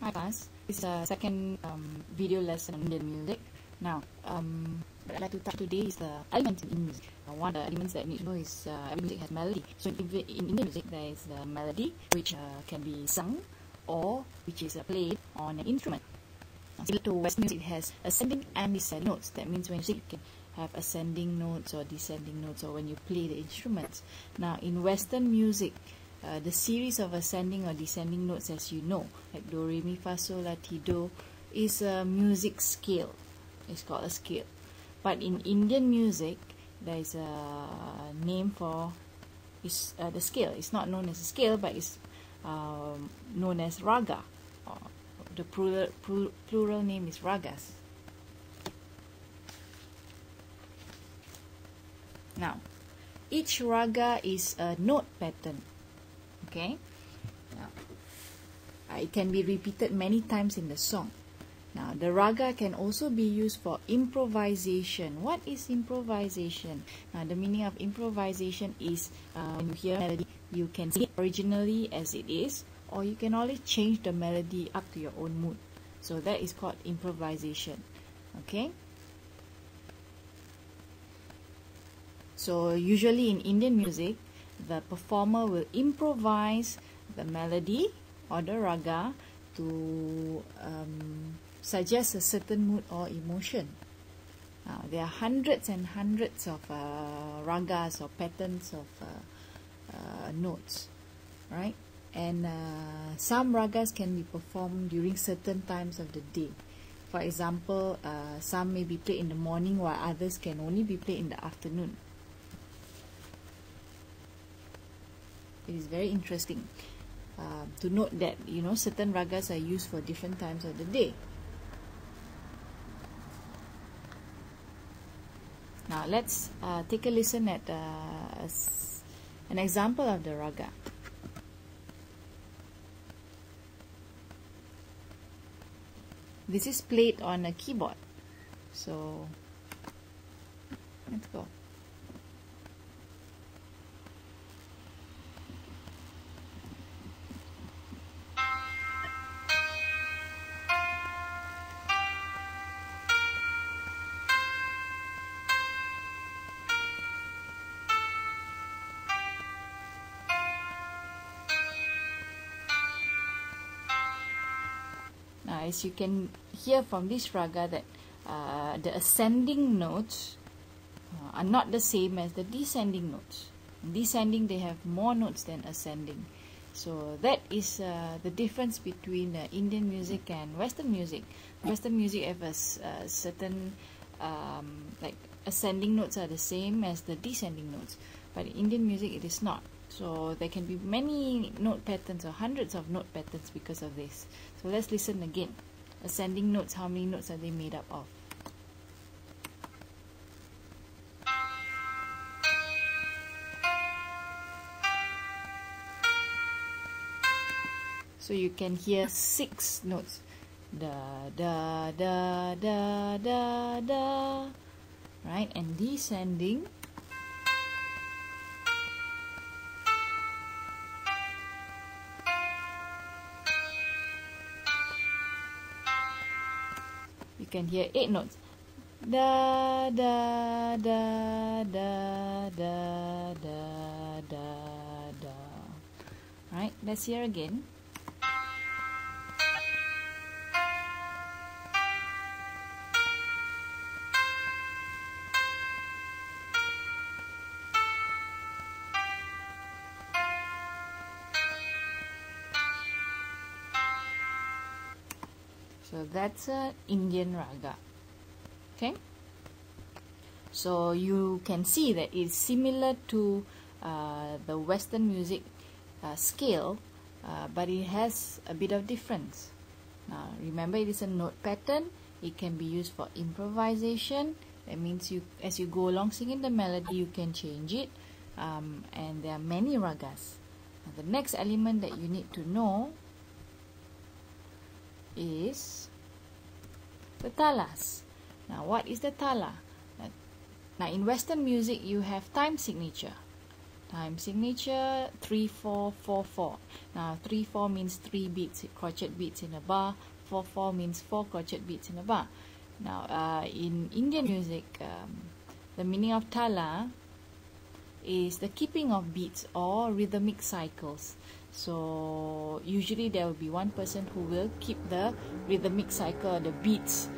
Hi class, this is a second video lesson on Indian music. Now, what I'd like to touch today is the elements in Indian music. One of the elements that you need to know is every music has melody. So in Indian music, there is the melody which can be sung or which is played on an instrument. Similar to Western music, it has ascending and descending notes. That means when you sing, you can have ascending notes or descending notes, or when you play the instruments. Now, in Western music, the series of ascending or descending notes, as you know, like do, re, mi, fa, sol, la, ti, do, is a music scale. It's called a scale. But in Indian music, there is a name for the scale. It's not known as a scale, but it's known as raga. The plural name is ragas. Now, each raga is a note pattern. Okay, now it can be repeated many times in the song. Now, the raga can also be used for improvisation. What is improvisation? Now, the meaning of improvisation is when you hear a melody, you can sing it originally as it is, or you can always change the melody up to your own mood. So that is called improvisation. Okay. So usually in Indian music, the performer will improvise the melody or the raga to suggest a certain mood or emotion. Now, there are hundreds and hundreds of ragas or patterns of notes, right? And some ragas can be performed during certain times of the day. For example, some may be played in the morning, while others can only be played in the afternoon. It is very interesting to note that certain ragas are used for different times of the day. Now let's take a listen at an example of the raga. This is played on a keyboard. So let's go. As you can hear from this raga that the ascending notes are not the same as the descending notes. In descending, they have more notes than ascending. So that is the difference between Indian music and Western music. Western music have a certain like ascending notes are the same as the descending notes, but in Indian music it is not. So there can be many note patterns or hundreds of note patterns because of this. So let's listen again. Ascending notes, how many notes are they made up of? So you can hear 6 notes. Da, da, da, da, da, da. Right? And descending, you can hear 8 notes. Da, da, da, da, da, da, da, da. Right? Let's hear again. So that's an Indian raga. Okay. So you can see that it's similar to the Western music scale, but it has a bit of difference. Now remember, it is a note pattern. It can be used for improvisation. That means as you go along singing the melody, you can change it. And there are many ragas. Now, the next element that you need to know is the talas. Now, what is the tala? Now, in Western music, you have time signature. Time signature 3-4-4-4. Now 3-4 means 3 beats, crochet beats in a bar. 4-4 means 4 crochet beats in a bar. Now in Indian music, the meaning of tala is the keeping of beats or rhythmic cycles. So usually there will be one person who will keep the rhythmic cycle, the beats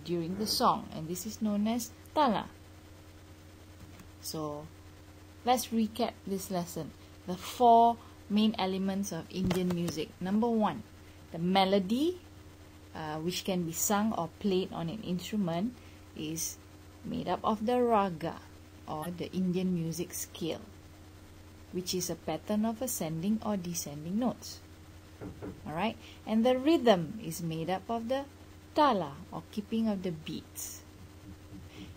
during the song, and this is known as tala. So let's recap this lesson. The 4 main elements of Indian music. Number 1, the melody, which can be sung or played on an instrument, is made up of the raga, or the Indian music scale, which is a pattern of ascending or descending notes. Alright, and the rhythm is made up of the tala, or keeping of the beats.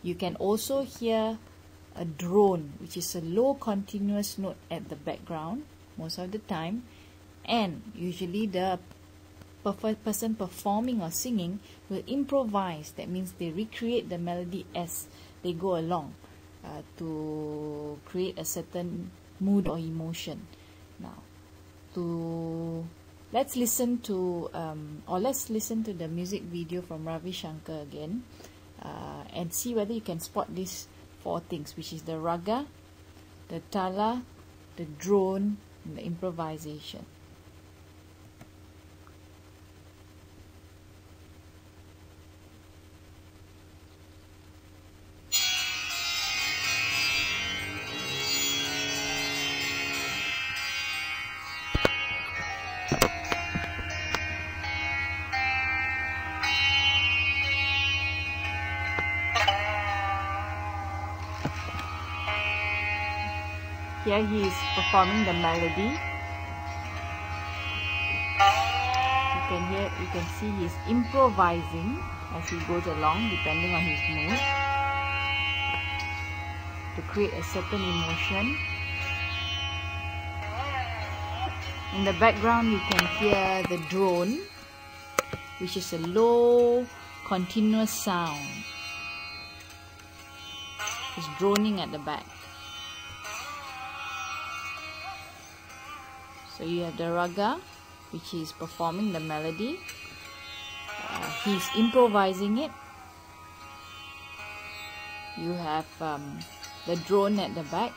You can also hear a drone, which is a low continuous note at the background most of the time, and usually the person performing or singing will improvise. That means they recreate the melody as they go along to create a certain mood or emotion. Now, let's listen to the music video from Ravi Shankar again, and see whether you can spot these 4 things, which is the raga, the tala, the drone, and the improvisation. Here he is performing the melody. You can see he is improvising as he goes along, depending on his mood, to create a certain emotion. In the background you can hear the drone, which is a low continuous sound. It's droning at the back. So you have the raga, which is performing the melody. He's improvising it. You have the drone at the back.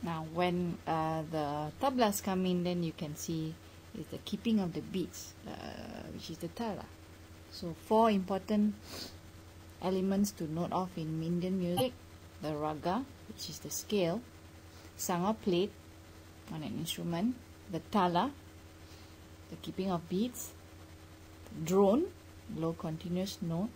Now, when the tablas come in, then you can see is the keeping of the beats, which is the tala. So 4 important elements to note off in Indian music: the raga, which is the scale, sanga plate on an instrument, the tala, the keeping of beats, drone, low continuous note,